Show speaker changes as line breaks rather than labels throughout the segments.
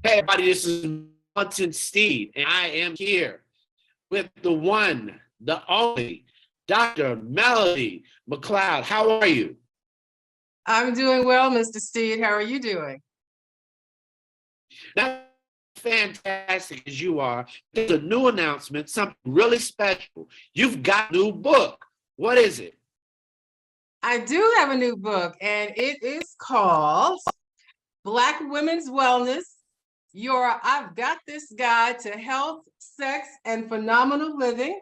Hey, everybody, this is Martin Steed, and I am here with the one, the only, Dr. Melody McCloud. How are you?
I'm doing well, Mr. Steed. How are you doing?
Not fantastic as you are. There's a new announcement, something really special. You've got a new book. What is it?
I do have a new book, and it is called Black Women's Wellness. I've got this guide to health, sex, and phenomenal living.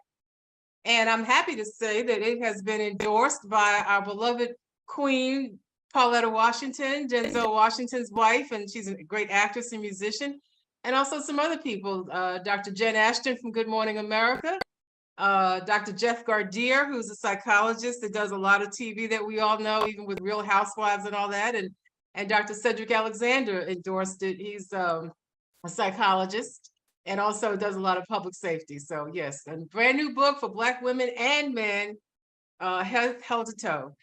And I'm happy to say that it has been endorsed by our beloved Queen Pauletta Washington, Denzel Washington's wife, and she's a great actress and musician. And also some other people, Dr. Jen Ashton from Good Morning America, Dr. Jeff Gardier, who's a psychologist that does a lot of TV that we all know, even with Real Housewives and all that. And Dr. Cedric Alexander endorsed it. He's a psychologist and also does a lot of public safety. So yes, a brand new book for Black women and men, head to toe.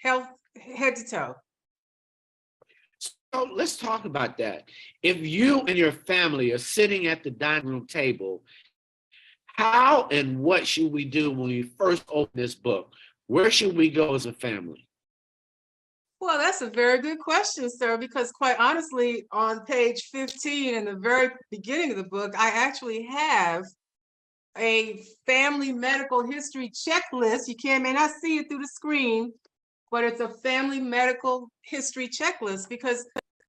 So let's talk about that. If you and your family are sitting at the dining room table, how and what should we do when we first open this book? Where should we go as a family?
Well, that's a very good question, sir, because quite honestly, on page 15 in the very beginning of the book, I actually have a family medical history checklist. You may not see it through the screen, but it's a family medical history checklist because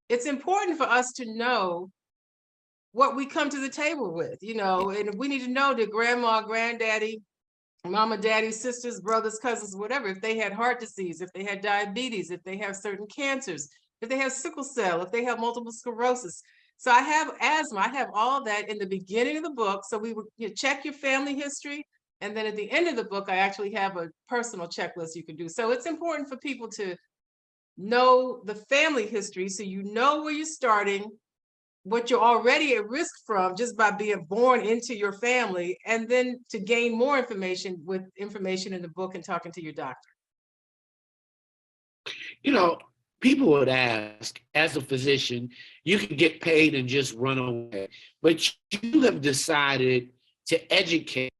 it's important for us to know what we come to the table with, and we need to know that grandma, granddaddy, mama, daddy, sisters, brothers, cousins, whatever, if they had heart disease, if they had diabetes, if they have certain cancers, if they have sickle cell, if they have multiple sclerosis. So I have asthma, I have all that in the beginning of the book. So we would check your family history. And then at the end of the book, I actually have a personal checklist you can do. So it's important for people to know the family history so you know where you're starting, what you're already at risk from just by being born into your family, and then to gain more information with information in the book and talking to your doctor.
People would ask, as a physician, you can get paid and just run away, but you have decided to educate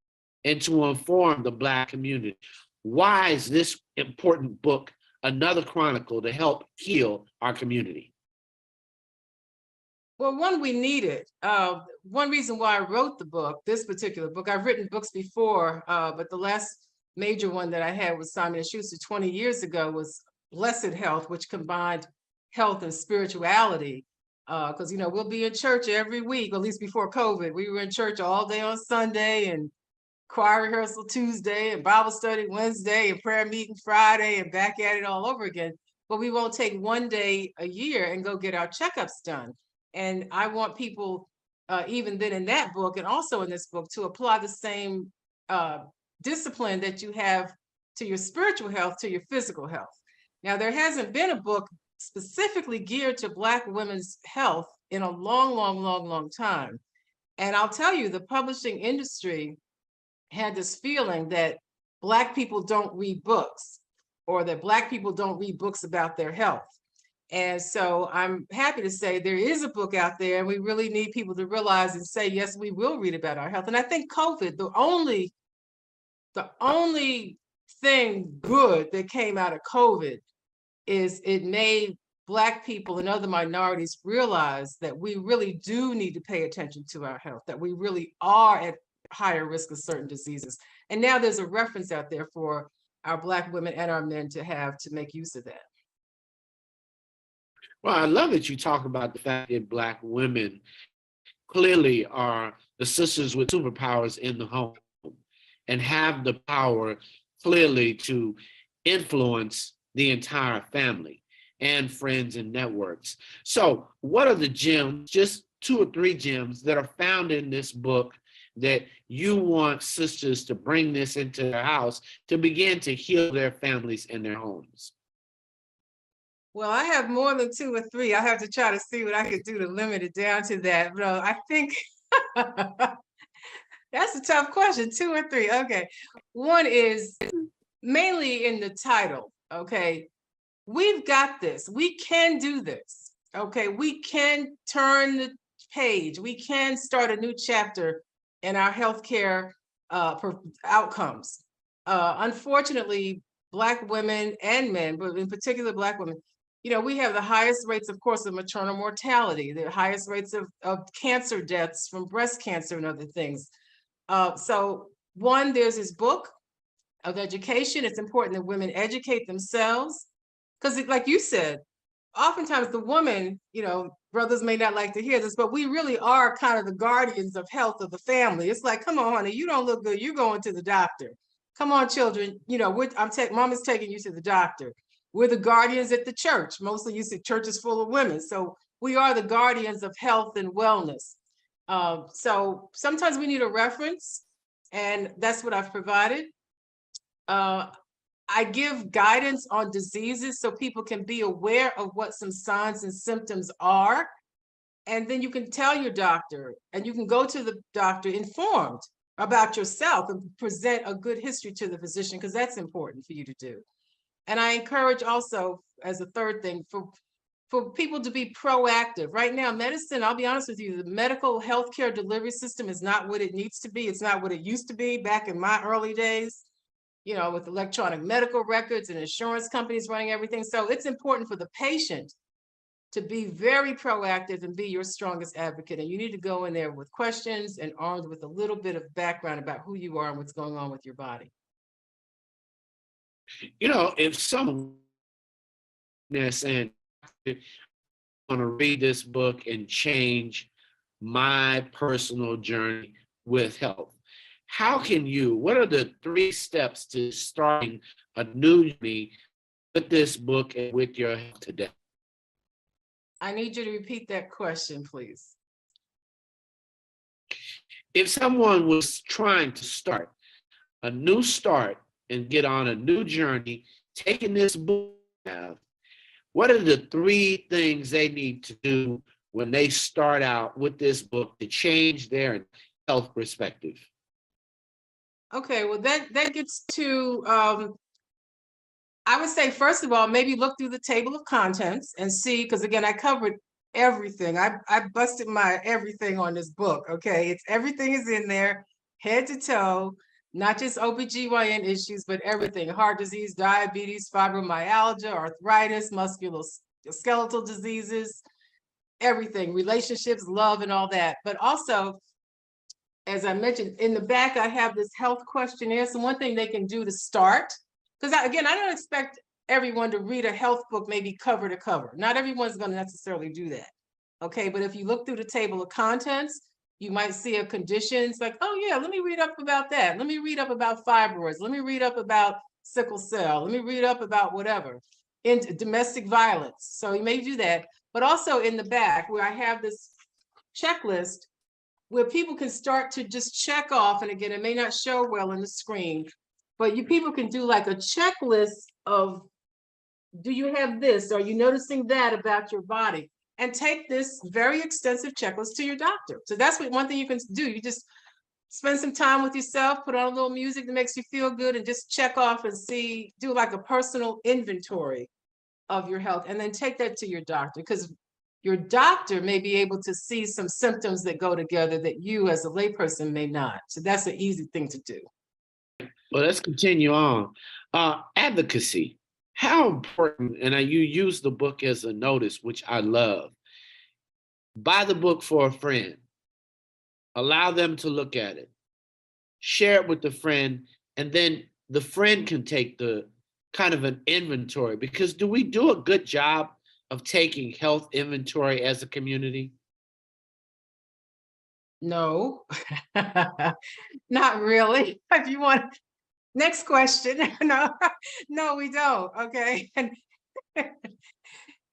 and to inform the Black community. Why is this important book another chronicle to help heal our community?
Well, one, we need it. One reason why I wrote the book, this particular book, I've written books before, but the last major one that I had with Simon & Schuster 20 years ago was Blessed Health, which combined health and spirituality. Because, we'll be in church every week, at least before COVID. We were in church all day on Sunday and choir rehearsal Tuesday and Bible study Wednesday and prayer meeting Friday and back at it all over again. But we won't take one day a year and go get our checkups done. And I want people, even then in that book and also in this book, to apply the same discipline that you have to your spiritual health, to your physical health. Now, there hasn't been a book specifically geared to Black women's health in a long time. And I'll tell you, the publishing industry had this feeling that Black people don't read books, or that Black people don't read books about their health. And so I'm happy to say there is a book out there, and we really need people to realize and say, yes, we will read about our health. And I think COVID, the only thing good that came out of COVID is it made Black people and other minorities realize that we really do need to pay attention to our health, that we really are at higher risk of certain diseases. And now there's a reference out there for our Black women and our men to make use of that.
Well, I love that you talk about the fact that Black women clearly are the sisters with superpowers in the home and have the power clearly to influence the entire family and friends and networks. So what are the gems, just 2 or 3 gems that are found in this book that you want sisters to bring this into their house to begin to heal their families and their homes?
Well, I have more than 2 or 3. I have to try to see what I could do to limit it down to that. But I think that's a tough question. 2 or 3. Okay. One is mainly in the title. Okay. We've got this. We can do this. Okay. We can turn the page. We can start a new chapter in our healthcare outcomes. Unfortunately, Black women and men, but in particular Black women, you know, we have the highest rates, of course, of maternal mortality, the highest rates of cancer deaths from breast cancer and other things. So one, there's this book of education. It's important that women educate themselves because, like you said, oftentimes the woman, you know, brothers may not like to hear this, but we really are kind of the guardians of health of the family. It's like, come on, honey, you don't look good. You're going to the doctor. Come on, children. You know, mom is taking you to the doctor. We're the guardians at the church. Mostly you see churches full of women. So we are the guardians of health and wellness. So sometimes we need a reference, and that's what I've provided. I give guidance on diseases so people can be aware of what some signs and symptoms are. And then you can tell your doctor, and you can go to the doctor informed about yourself and present a good history to the physician, because that's important for you to do. And I encourage also, as a third thing, for people to be proactive. Right now, medicine, I'll be honest with you, the medical healthcare delivery system is not what it needs to be. It's not what it used to be back in my early days, you know, with electronic medical records and insurance companies running everything. So it's important for the patient to be very proactive and be your strongest advocate. And you need to go in there with questions and armed with a little bit of background about who you are and what's going on with your body.
You know, if someone is saying, I want to read this book and change my personal journey with health, what are the 3 steps to starting a new journey with this book and with your health today?
I need you to repeat that question, please.
If someone was trying to start a new start and get on a new journey, taking this book out, what are the 3 things they need to do when they start out with this book to change their health perspective?
Okay, well, that gets to, I would say, first of all, maybe look through the table of contents and see, because again, I covered everything. I busted my everything on this book, okay? Everything is in there, head to toe, not just OB-GYN issues, but everything: heart disease, diabetes, fibromyalgia, arthritis, musculoskeletal diseases, everything, relationships, love, and all that. But also, as I mentioned, in the back, I have this health questionnaire. So one thing they can do to start, because again, I don't expect everyone to read a health book maybe cover to cover. Not everyone's going to necessarily do that. Okay, but if you look through the table of contents, you might see a condition. It's like, oh yeah, let me read up about that. Let me read up about fibroids. Let me read up about sickle cell. Let me read up about whatever, in domestic violence. So you may do that. But also in the back, where I have this checklist where people can start to just check off. And again, it may not show well on the screen, but people can do like a checklist of, do you have this? Are you noticing that about your body? And take this very extensive checklist to your doctor. So that's one thing you can do. You just spend some time with yourself, put on a little music that makes you feel good, and just check off and do like a personal inventory of your health, and then take that to your doctor, because your doctor may be able to see some symptoms that go together that you as a layperson may not. So that's an easy thing to do.
Well, let's continue on. Advocacy. How important, and you use the book as a notice, which I love. Buy the book for a friend. Allow them to look at it. Share it with the friend, and then the friend can take the kind of an inventory. Because do we do a good job of taking health inventory as a community?
No, not really. If you want, next question. No, we don't. Okay.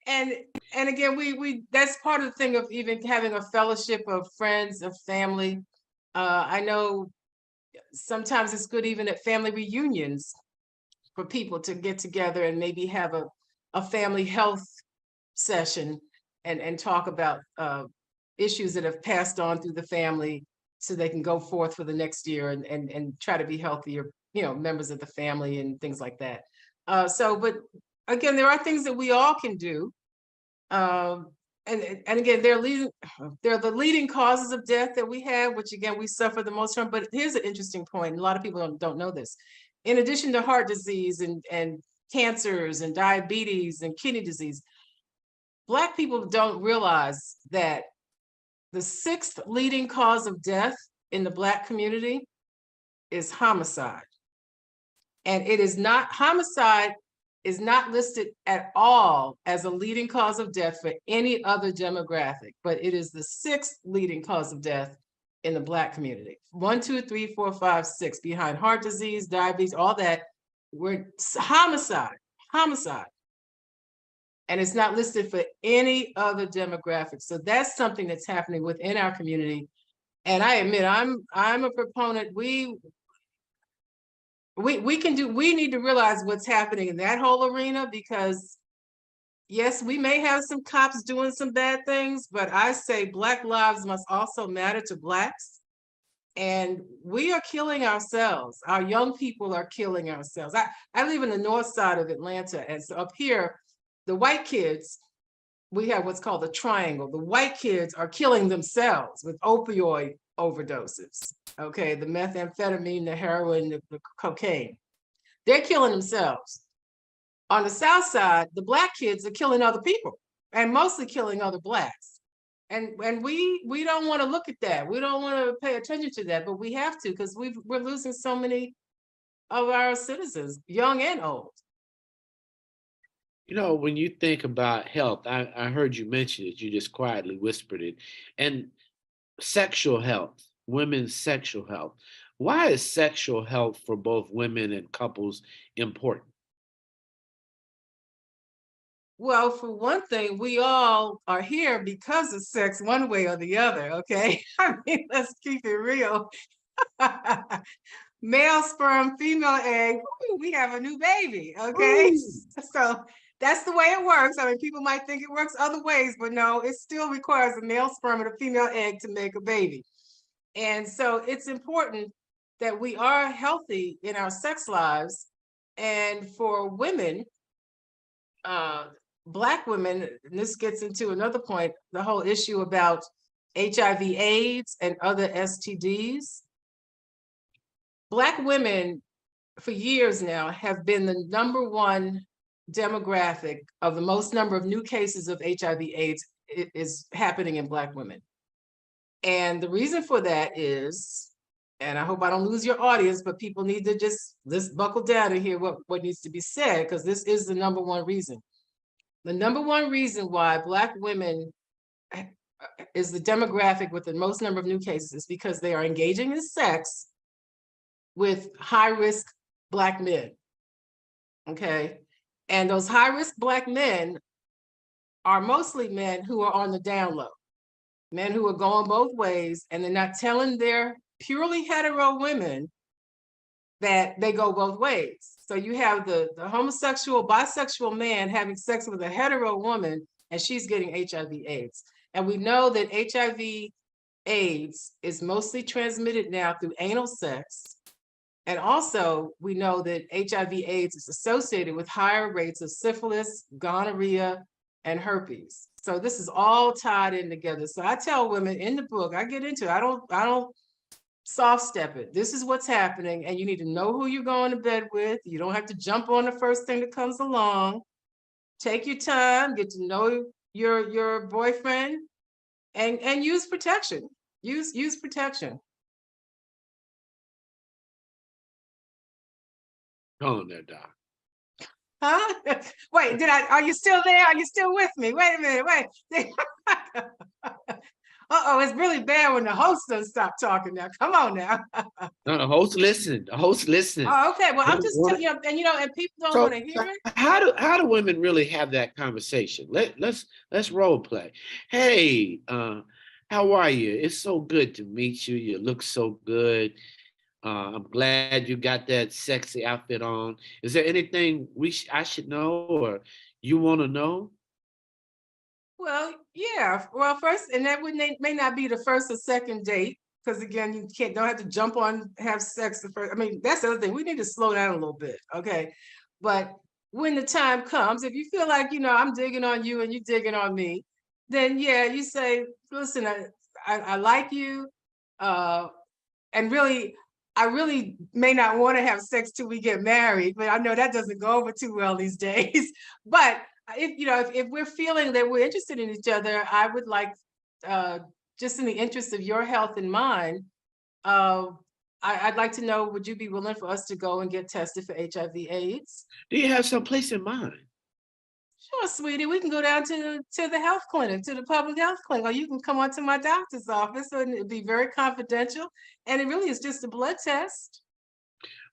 And again, we that's part of the thing of even having a fellowship of friends, of family. I know sometimes it's good even at family reunions for people to get together and maybe have a family health session and talk about issues that have passed on through the family, so they can go forth for the next year and try to be healthier, members of the family and things like that. But again, there are things that we all can do. and again, they're the leading causes of death that we have, which again, we suffer the most from. But here's an interesting point. A lot of people don't know this. In addition to heart disease and cancers and diabetes and kidney disease, Black people don't realize that the sixth leading cause of death in the Black community is homicide. And it is not, homicide is not listed at all as a leading cause of death for any other demographic, but it is the sixth leading cause of death in the Black community. 1, 2, 3, 4, 5, 6, behind heart disease, diabetes, all that, we're homicide. And it's not listed for any other demographic. So that's something that's happening within our community. And I admit, I'm a proponent. We need to realize what's happening in that whole arena, because yes, we may have some cops doing some bad things, but I say Black lives must also matter to Blacks. And we are killing ourselves. Our young people are killing ourselves. I live in the north side of Atlanta, and so up here, the white kids, we have what's called the triangle. The white kids are killing themselves with opioid overdoses. Okay, the methamphetamine, the heroin, the cocaine. They're killing themselves. On the south side, the Black kids are killing other people, and mostly killing other Blacks. And we don't want to look at that. We don't want to pay attention to that, but we have to, because we're losing so many of our citizens, young and old.
You know, when you think about health, I heard you mention it, you just quietly whispered it, and sexual health, women's sexual health. Why is sexual health for both women and couples important?
Well, for one thing, we all are here because of sex, one way or the other, okay? I mean, let's keep it real. Male sperm, female egg, we have a new baby, okay? Ooh. So that's the way it works. I mean, people might think it works other ways, but no, it still requires a male sperm and a female egg to make a baby. And so it's important that we are healthy in our sex lives. And for women, Black women, and this gets into another point, the whole issue about HIV/AIDS and other STDs. Black women for years now have been the #1 demographic of the most number of new cases of HIV/AIDS is happening in Black women. And the reason for that is, and I hope I don't lose your audience, but people need to let's buckle down and hear what needs to be said, because this is the #1 reason. The #1 reason why Black women is the demographic with the most number of new cases is because they are engaging in sex with high-risk Black men, okay? And those high-risk Black men are mostly men who are on the down low, men who are going both ways, and they're not telling their purely hetero women that they go both ways. So you have the homosexual, bisexual man having sex with a hetero woman, and she's getting HIV/AIDS. And we know that HIV/AIDS is mostly transmitted now through anal sex. And also, we know that HIV/AIDS is associated with higher rates of syphilis, gonorrhea, and herpes. So this is all tied in together. So I tell women in the book, I get into it. I don't soft step it. This is what's happening, and you need to know who you're going to bed with. You don't have to jump on the first thing that comes along. Take your time, get to know your boyfriend, and use protection. Use protection.
Hold on there, Doc.
Huh? Wait, are you still there? Are you still with me? Wait a minute, wait. Uh-oh, it's really bad when the host doesn't stop talking now. Come on now.
No, the host listening. The host listening.
Oh, okay. Well, I'm just telling you, and people don't want to hear it.
How do women really have that conversation? Let's role play. Hey, how are you? It's so good to meet you. You look so good. I'm glad you got that sexy outfit on. Is there anything I should know or you want to know?
Well, yeah. Well, first, and that may not be the first or second date, because again, you don't have to jump on, have sex the first. I mean, that's the other thing. We need to slow down a little bit, okay? But when the time comes, if you feel like, I'm digging on you and you digging on me, then yeah, you say, listen, I like you, uh, and really, I really may not want to have sex till we get married, but I know that doesn't go over too well these days. But if you know, if we're feeling that we're interested in each other, I would like, uh, just in the interest of your health and mine, uh, I'd like to know, would you be willing for us to go and get tested for HIV/AIDS?
Do you have some place in mind?
Sure, sweetie. We can go down to the health clinic, to the public health clinic, or you can come on to my doctor's office, and it'd be very confidential. And it really is just a blood test.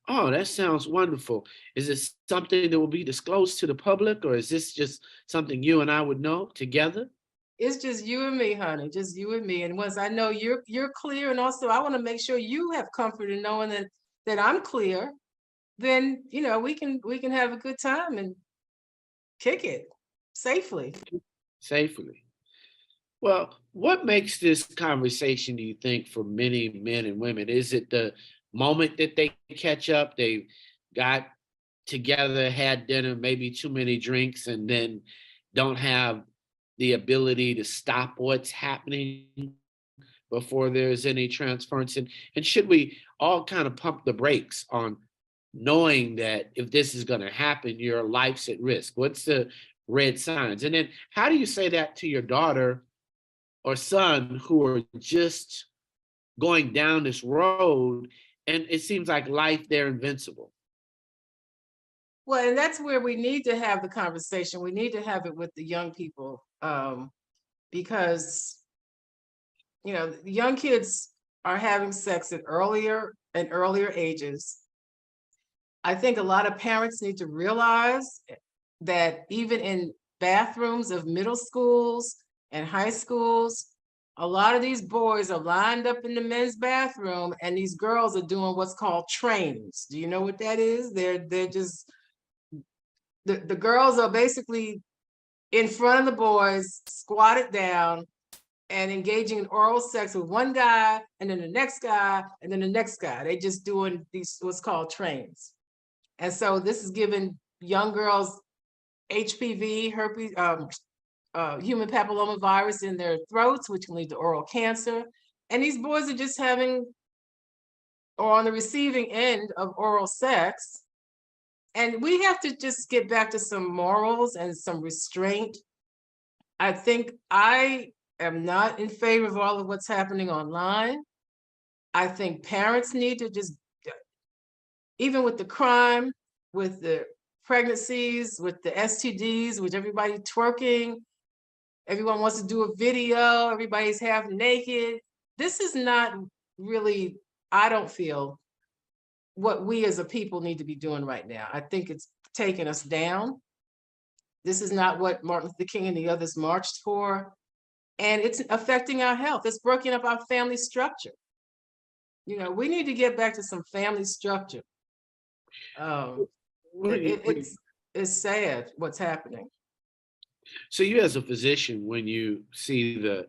Oh, that sounds wonderful. Is it something that will be disclosed to the public, or is this just something you and I would know together?
It's just you and me, honey, just you and me. And once I know you're clear, and also I want to make sure you have comfort in knowing that I'm clear, then we can have a good time and kick it safely.
Safely. Well, what makes this conversation, do you think, for many men and women? Is it the moment that they catch up, they got together, had dinner, maybe too many drinks, and then don't have the ability to stop what's happening before there's any transference? And should we all kind of pump the brakes on knowing that if this is going to happen, your life's at risk? What's the red signs? And then how do you say that to your daughter or son who are just going down this road and it seems like life, they're invincible?
Well, and that's where we need to have the conversation. We need to have it with the young people, because the young kids are having sex at earlier and earlier ages. I think a lot of parents need to realize that even in bathrooms of middle schools and high schools, a lot of these boys are lined up in the men's bathroom, and these girls are doing what's called trains. Do you know what that is? They're just the girls are basically in front of the boys, squatted down, and engaging in oral sex with one guy, and then the next guy, and then the next guy. They just doing these what's called trains. And so this is giving young girls HPV, herpes, human papilloma virus in their throats, which can lead to oral cancer. And these boys are just having, or on the receiving end of oral sex. And we have to just get back to some morals and some restraint. I think I am not in favor of all of what's happening online. I think parents need to just, even with the crime, with the pregnancies, with the STDs, with everybody twerking, everyone wants to do a video, everybody's half naked. This is not really, I don't feel, what we as a people need to be doing right now. I think it's taking us down. This is not what Martin Luther King and the others marched for. And it's affecting our health. It's breaking up our family structure. We need to get back to some family structure.
What do you,
It's sad what's happening.
so you as a physician, when you see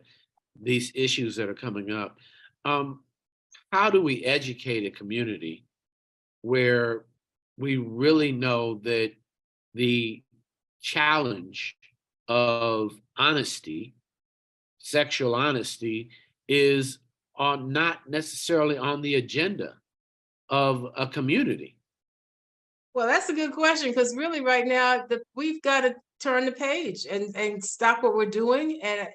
these issues that are coming up, um, how do we educate a community where we really know that the challenge of honesty, sexual honesty, is not necessarily on the agenda of a community?
Well, that's a good question, because really right now we've got to turn the page and stop what we're doing. And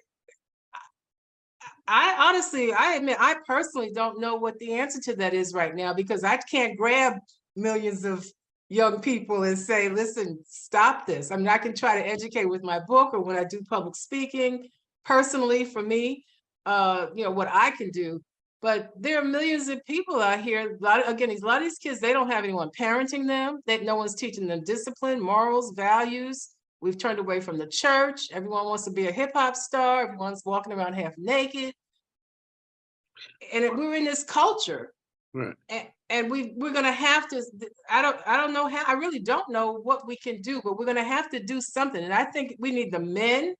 I honestly, I admit, I personally don't know what the answer to that is right now, because I can't grab millions of young people and say, listen, stop this. I mean, I can try to educate with my book or when I do public speaking. Personally, for me, what I can do. But there are millions of people out here. A lot of these kids, they don't have anyone parenting them. That no one's teaching them discipline, morals, values. We've turned away from the church. Everyone wants to be a hip hop star. Everyone's walking around half naked. And we're in this culture.
Right.
And we're gonna have to. I don't know how. I really don't know what we can do, but we're gonna have to do something. And I think we need the men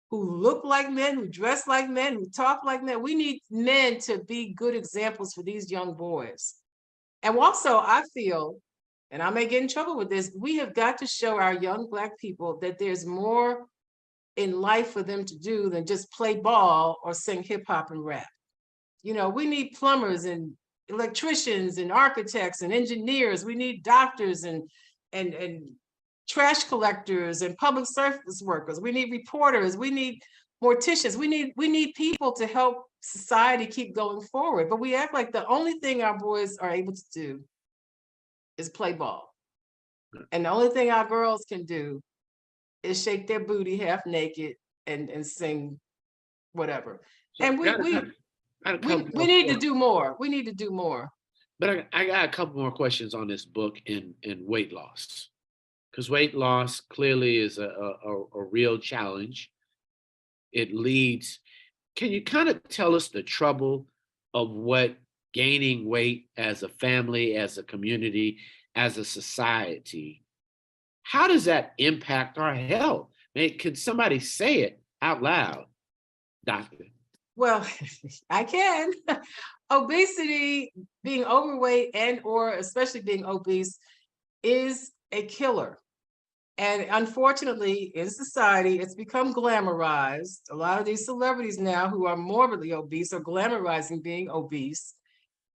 who look like men, who dress like men, who talk like men. We need men to be good examples for these young boys. And also, I feel, and I may get in trouble with this, we have got to show our young Black people that there's more in life for them to do than just play ball or sing hip hop and rap. You know, we need plumbers and electricians and architects and engineers. We need doctors and trash collectors and public service workers. We need reporters. We need morticians. We need people to help society keep going forward. But we act like the only thing our boys are able to do is play ball. And the only thing our girls can do is shake their booty half naked and sing whatever.
So
And we need to do more. We need to do more.
But I got a couple more questions on this book in weight loss, because weight loss clearly is a real challenge. It leads. Can you kind of tell us the trouble of what gaining weight as a family, as a community, as a society, how does that impact our health? Can somebody say it out loud, doctor?
Well, I can. Obesity, being overweight and or especially being obese, is a killer. And unfortunately, in society, it's become glamorized. A lot of these celebrities now who are morbidly obese are glamorizing being obese.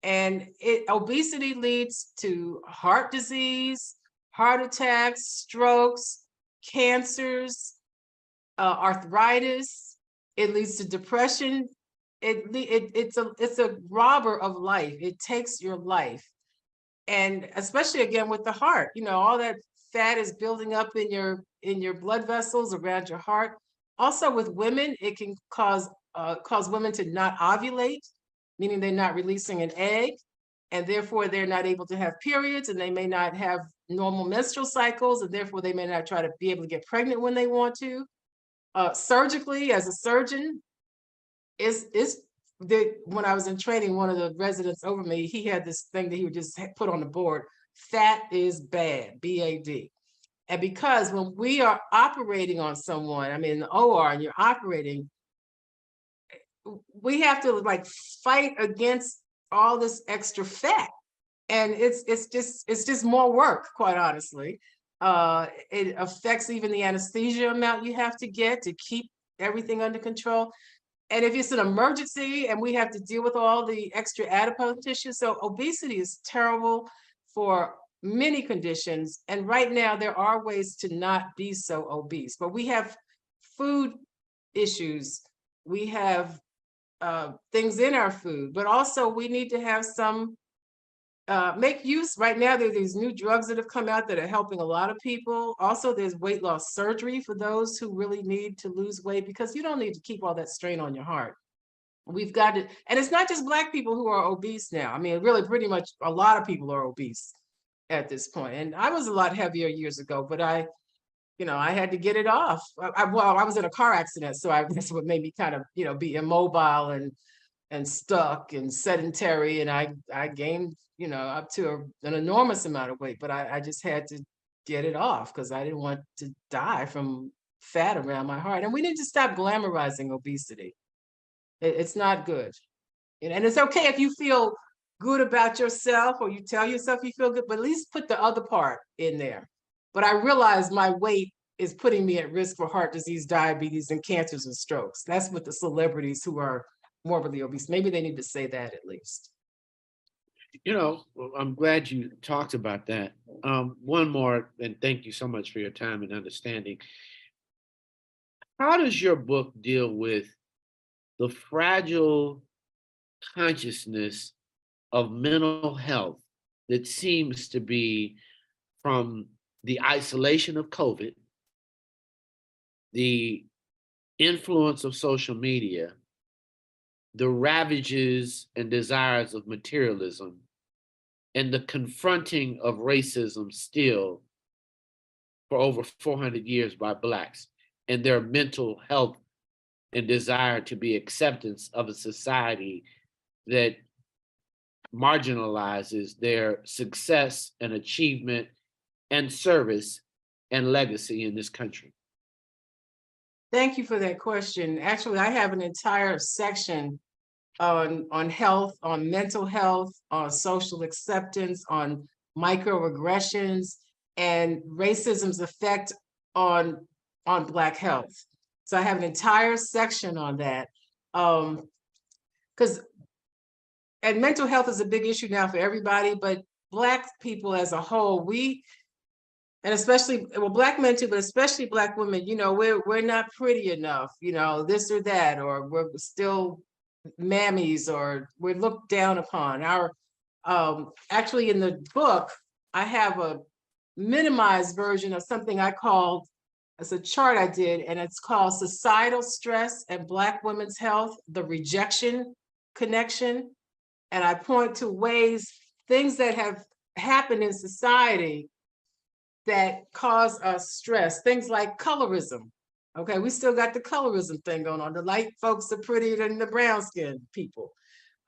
And obesity leads to heart disease, heart attacks, strokes, cancers, arthritis. It leads to depression. It's a robber of life. It takes your life. And especially again with the heart, you know, all that fat is building up in your blood vessels around your heart. Also with women, it can cause women to not ovulate, meaning they're not releasing an egg, and therefore they're not able to have periods, and they may not have normal menstrual cycles, and therefore they may not try to be able to get pregnant when they want to. Surgically, as a surgeon, when I was in training, one of the residents over me, he had this thing that he would just put on the board: fat is bad, BAD. And because when we are operating on someone, I mean, in the OR, and you're operating, we have to like fight against all this extra fat. And it's just more work, quite honestly. It affects even the anesthesia amount you have to get to keep everything under control. And if it's an emergency and we have to deal with all the extra adipose tissue, so obesity is terrible for many conditions. And right now there are ways to not be so obese, but we have food issues. We have things in our food, but also we need to have some make use. Right now there are these new drugs that have come out that are helping a lot of people. Also, there's weight loss surgery for those who really need to lose weight, because you don't need to keep all that strain on your heart. We've got to, and it's not just Black people who are obese now. I mean, really pretty much a lot of people are obese at this point. And I was a lot heavier years ago, but I had to get it off. I was in a car accident, so that's what made me kind of, be immobile and stuck and sedentary. And I gained, up to an enormous amount of weight, but I just had to get it off because I didn't want to die from fat around my heart. And we need to stop glamorizing obesity. It's not good. And it's okay if you feel good about yourself or you tell yourself you feel good, but at least put the other part in there. But I realize my weight is putting me at risk for heart disease, diabetes, and cancers and strokes. That's what the celebrities who are morbidly obese, maybe they need to say that at least.
I'm glad you talked about that. One more, and thank you so much for your time and understanding. How does your book deal with the fragile consciousness of mental health that seems to be from the isolation of COVID, the influence of social media, the ravages and desires of materialism, and the confronting of racism still for over 400 years by Blacks, and their mental health and desire to be acceptance of a society that marginalizes their success and achievement and service and legacy in this country?
Thank you for that question. Actually, I have an entire section on health, on mental health, on social acceptance, on microaggressions, and racism's effect on Black health. So I have an entire section on that. Because and mental health is a big issue now for everybody, but Black people as a whole, and especially, well, Black men too, but especially Black women, you know, we're not pretty enough, you know, this or that, or we're still mammies, or we're looked down upon. Actually in the book, I have a minimized version of something I called, it's a chart I did, and it's called Societal Stress and Black Women's Health, the Rejection Connection. And I point to ways, things that have happened in society that cause us stress, things like colorism. Okay, we still got the colorism thing going on. The light folks are prettier than the brown skinned people.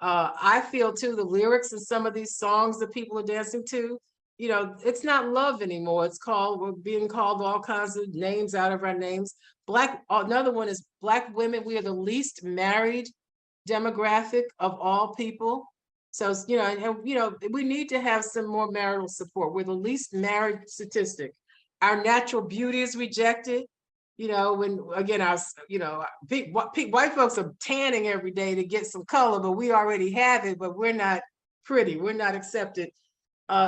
I feel too, the lyrics in some of these songs that people are dancing to, you know, it's not love anymore. It's called, we're being called all kinds of names out of our names. Another one is Black women. We are the least married demographic of all people. So, you know, and you know, we need to have some more marital support. We're the least married statistic. Our natural beauty is rejected. You know, when again, you know, white folks are tanning every day to get some color, but we already have it, but we're not pretty. We're not accepted.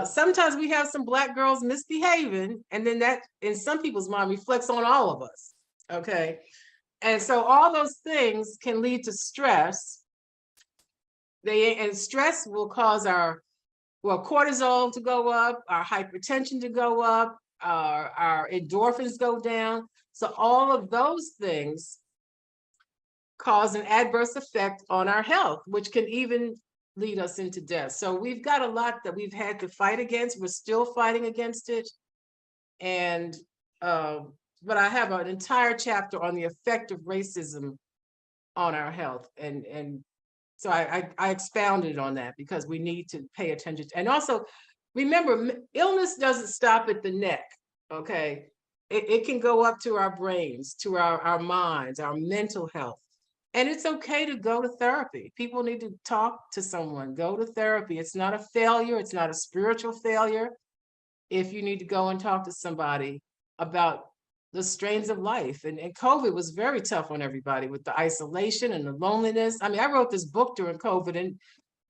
Sometimes we have some Black girls misbehaving, and then that in some people's mind reflects on all of us. Okay. And so all those things can lead to stress. And stress will cause our cortisol to go up, our hypertension to go up, our endorphins go down. So all of those things cause an adverse effect on our health, which can even lead us into death. So we've got a lot that we've had to fight against. We're still fighting against it. And but I have an entire chapter on the effect of racism on our health. And so I expounded on that because we need to pay attention. And also, remember, illness doesn't stop at the neck, okay? It can go up to our brains, to our minds, our mental health. And it's okay to go to therapy. People need to talk to someone, go to therapy. It's not a failure. It's not a spiritual failure. If you need to go and talk to somebody about the strains of life. And COVID was very tough on everybody with the isolation and the loneliness. I mean, I wrote this book during COVID, and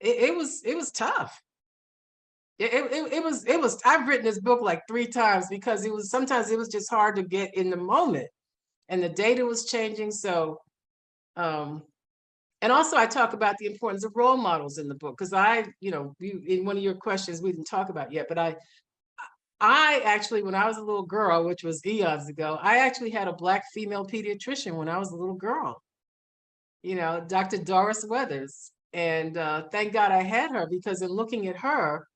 it was tough. It was, I've written this book like 3 times because sometimes it was just hard to get in the moment, and the data was changing. So, and also I talk about the importance of role models in the book, because in one of your questions we didn't talk about yet, but I actually, when I was a little girl, which was eons ago, I actually had a Black female pediatrician when I was a little girl, you know, Dr. Doris Weathers. And thank God I had her, because in looking at her,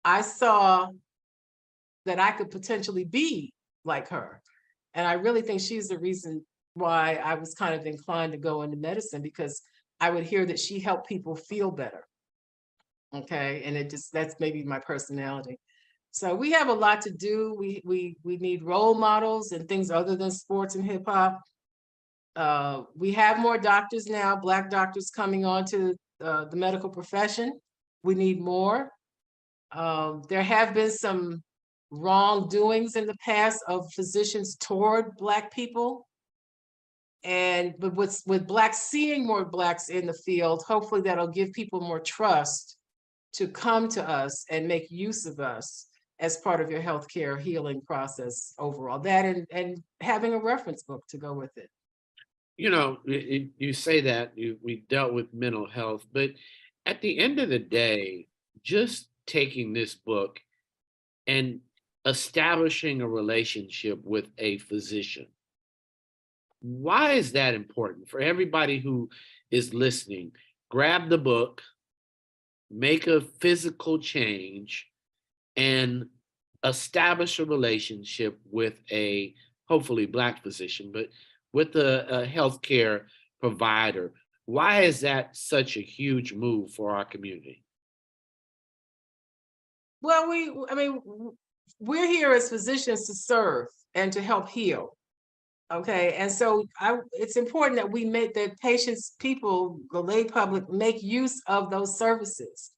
I saw that I could potentially be like her. And I really think she's the reason why I was kind of inclined to go into medicine, because I would hear that she helped people feel better. Okay. And that's maybe my personality. So we have a lot to do. We need role models and things other than sports and hip hop. We have more doctors now, Black doctors coming on to the medical profession. We need more. There have been some wrongdoings in the past of physicians toward Black people. But with Blacks, seeing more Blacks in the field, hopefully that'll give people more trust to come to us and make use of us as part of your healthcare healing process overall. That and having a reference book to go with it.
You know, you say that we dealt with mental health, but at the end of the day, just taking this book and establishing a relationship with a physician, why is that important? For everybody who is listening, grab the book, make a physical change, and establish a relationship with a hopefully Black physician, but with a healthcare provider. Why is that such a huge move for our community?
Well, we're here as physicians to serve and to help heal. Okay, and so it's important that we make that patients, people, the lay public, make use of those services.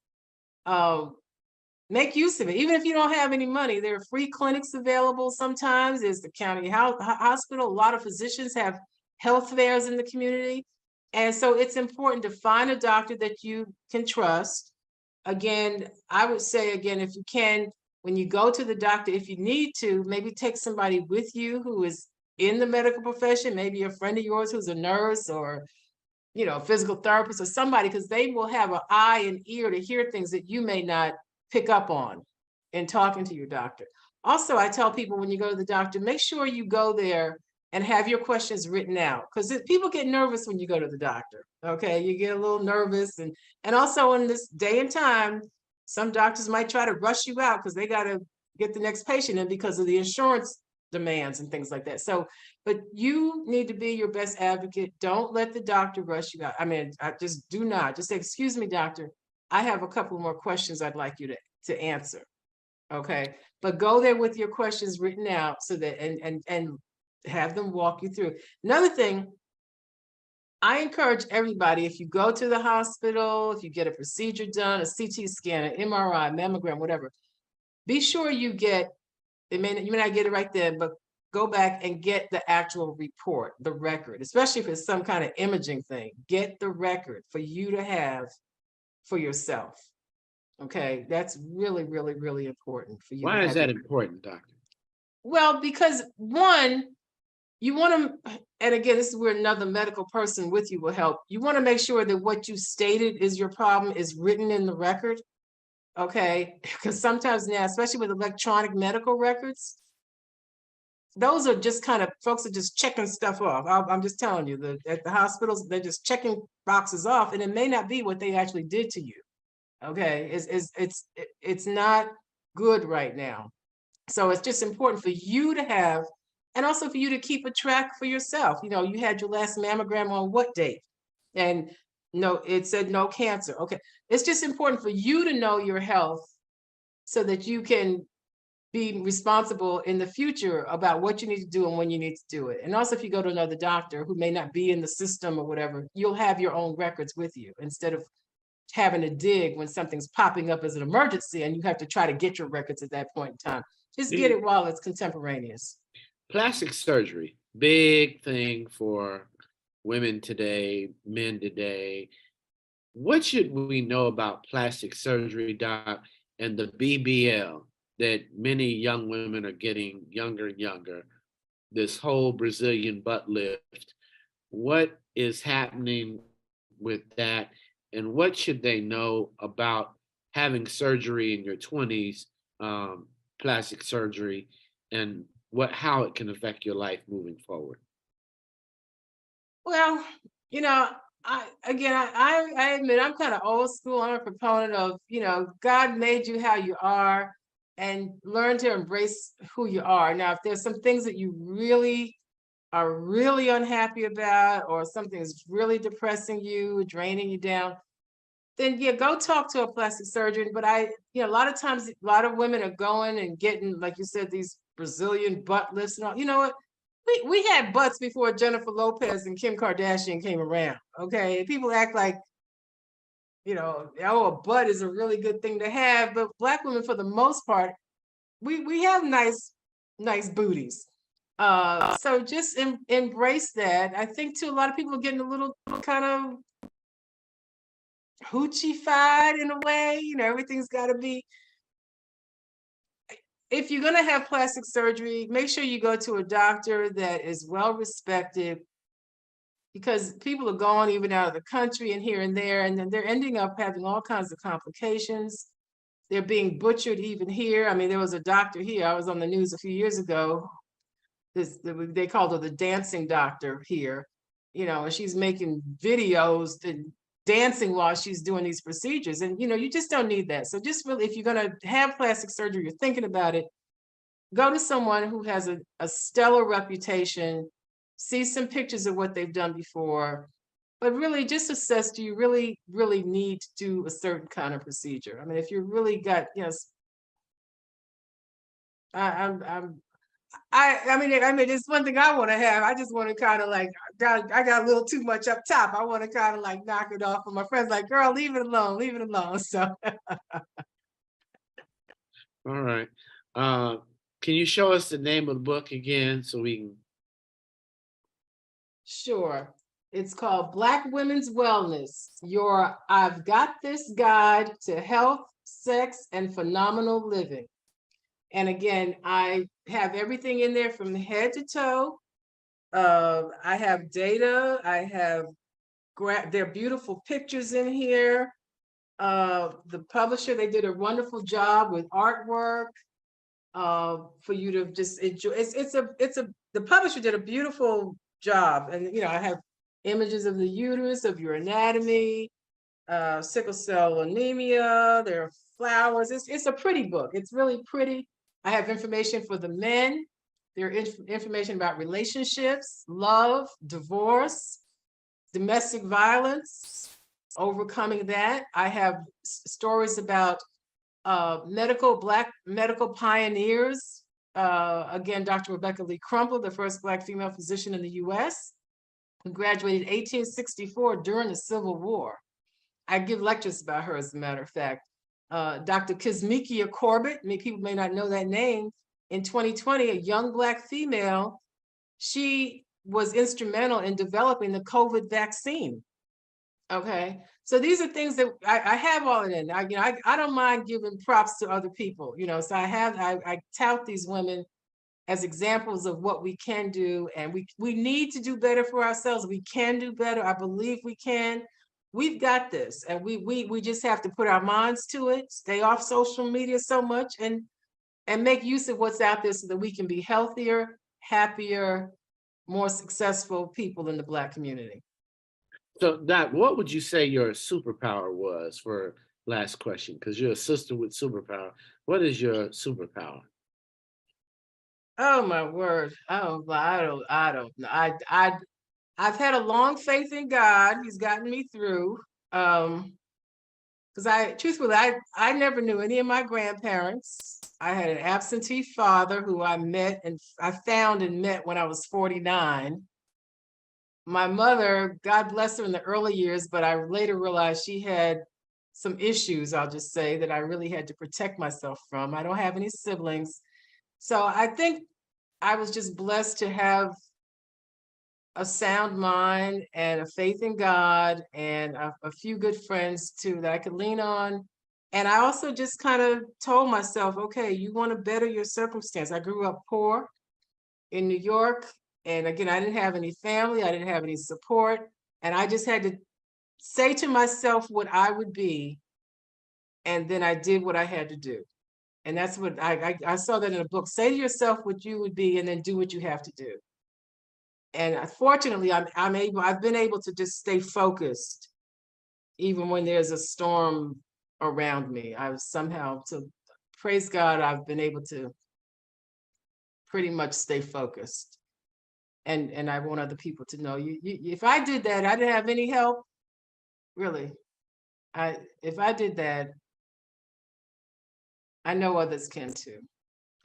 make use of it. Even if you don't have any money, there are free clinics available sometimes. There's the county hospital. A lot of physicians have health fairs in the community. And so it's important to find a doctor that you can trust. Again, I would say, again, if you can, when you go to the doctor, if you need to, maybe take somebody with you who is in the medical profession, maybe a friend of yours who's a nurse or, you know, a physical therapist or somebody, because they will have an eye and ear to hear things that you may not pick up on in talking to your doctor. Also, I tell people when you go to the doctor, make sure you go there and have your questions written out, because people get nervous when you go to the doctor. Okay, you get a little nervous, and also in this day and time, some doctors might try to rush you out because they got to get the next patient in because of the insurance demands and things like that. So, but you need to be your best advocate. Don't let the doctor rush you out. I mean, I just do not. Just say, excuse me, doctor, I have a couple more questions I'd like you to answer. Okay, but go there with your questions written out so that and have them walk you through. Another thing, I encourage everybody, if you go to the hospital, if you get a procedure done, a CT scan, an MRI, mammogram, whatever, be sure you get, you may not get it right then, but go back and get the actual report, the record, especially if it's some kind of imaging thing. Get the record for you to have for yourself. Okay, that's really, really, really important for you.
Why is that important, doctor?
Well, because one, you want to, and again, this is where another medical person with you will help. You want to make sure that what you stated is your problem is written in the record. Okay, because sometimes now, especially with electronic medical records, those are just kind of, folks are just checking stuff off. I'm just telling you, at the hospitals, they're just checking boxes off, and it may not be what they actually did to you. Okay, it's not good right now. So it's just important for you to have, and also for you to keep a track for yourself. You know, you had your last mammogram on what date? And no, it said no cancer. Okay, it's just important for you to know your health so that you can be responsible in the future about what you need to do and when you need to do it. And also, if you go to another doctor who may not be in the system or whatever, you'll have your own records with you instead of having to dig when something's popping up as an emergency and you have to try to get your records at that point in time. Just get it while it's contemporaneous.
Plastic surgery, big thing for women today, men today. What should we know about plastic surgery, doc, and the BBL that many young women are getting younger and younger? This whole Brazilian butt lift. What is happening with that? And what should they know about having surgery in your 20s, plastic surgery, and how it can affect your life moving forward?
Well, you know, I admit I'm kind of old school. I'm a proponent of, you know, God made you how you are and learn to embrace who you are. Now, if there's some things that you really are really unhappy about, or something is really depressing you, draining you down, then yeah, go talk to a plastic surgeon. But a lot of times, a lot of women are going and getting, like you said, these Brazilian butt lifts and all. You know what? We had butts before Jennifer Lopez and Kim Kardashian came around. Okay, people act like, you know, oh, a butt is a really good thing to have, but Black women, for the most part, we have nice booties. So just embrace that. I think too, a lot of people are getting a little kind of hoochie-fied in a way. You know, everything's got to be. If you're going to have plastic surgery, make sure you go to a doctor that is well respected, because people are going even out of the country and here and there, and then they're ending up having all kinds of complications. They're being butchered even here. I mean, there was a doctor here, I was on the news a few years ago. They called her the dancing doctor here, you know, and she's making videos and dancing while she's doing these procedures. And, you know, you just don't need that. So just really, if you're going to have plastic surgery, you're thinking about it, go to someone who has a stellar reputation, see some pictures of what they've done before, but really just assess, do you really, really need to do a certain kind of procedure? I mean, if you really got, you know, I mean, it's one thing I want to have. I just want to kind of like, I got a little too much up top. I want to kind of like knock it off. And my friend's like, girl, leave it alone, leave it alone. So
All right. Uh, can you show us the name of the book again so we can?
Sure. It's called Black Women's Wellness, your I've Got This Guide to Health, Sex, and Phenomenal Living. And again, I have everything in there from head to toe. I have data, I have there are beautiful pictures in here. The publisher, they did a wonderful job with artwork for you to just enjoy. The publisher did a beautiful job, and I have images of the uterus, of your anatomy, sickle cell anemia. There are flowers. It's a pretty book. It's really pretty. I have information for the men. There is information about relationships, love, divorce, domestic violence, overcoming that. I have stories about Black medical pioneers. Again, Dr. Rebecca Lee Crumple, the first Black female physician in the US, who graduated in 1864 during the Civil War. I give lectures about her, as a matter of fact. Dr. Kizzmekia Corbett, people may not know that name. In 2020, a young Black female, she was instrumental in developing the COVID vaccine. Okay, so these are things that I have all in. I don't mind giving props to other people, so I tout these women as examples of what we can do, and we need to do better for ourselves. We can do better. I believe we can. We've got this, and we just have to put our minds to it, stay off social media so much, and make use of what's out there so that we can be healthier, happier, more successful people in the Black community.
So, Doc, what would you say your superpower was for last question? Because you're a sister with superpower. What is your superpower?
Oh my word! I don't know. I've had a long faith in God. He's gotten me through. Because truthfully, I never knew any of my grandparents. I had an absentee father who I found and met when I was 49. My mother, God bless her in the early years, but I later realized she had some issues, I'll just say, that I really had to protect myself from. I don't have any siblings. So I think I was just blessed to have a sound mind and a faith in God and a few good friends too that I could lean on. And I also just kind of told myself, okay, you want to better your circumstance. I grew up poor in New York. And again, I didn't have any family. I didn't have any support. And I just had to say to myself what I would be. And then I did what I had to do. And that's what I saw that in a book. Say to yourself what you would be and then do what you have to do. And fortunately, I've been able to just stay focused even when there's a storm around me. So praise God, I've been able to pretty much stay focused. And I want other people to know, if I did that, I didn't have any help, really. If I did that, I know others can too.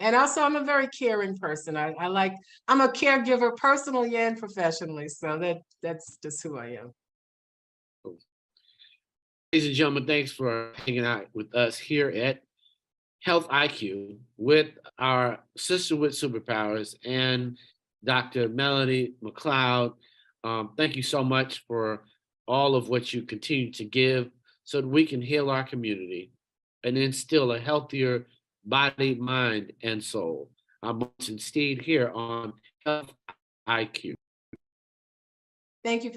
And also, I'm a very caring person. I'm a caregiver personally and professionally. So that's just who I am.
Ladies and gentlemen, thanks for hanging out with us here at Health IQ with our sister with superpowers and Dr. Melanie McCloud. Thank you so much for all of what you continue to give so that we can heal our community and instill a healthier body, mind, and soul. I'm Martin Steed here on Health IQ.
Thank you.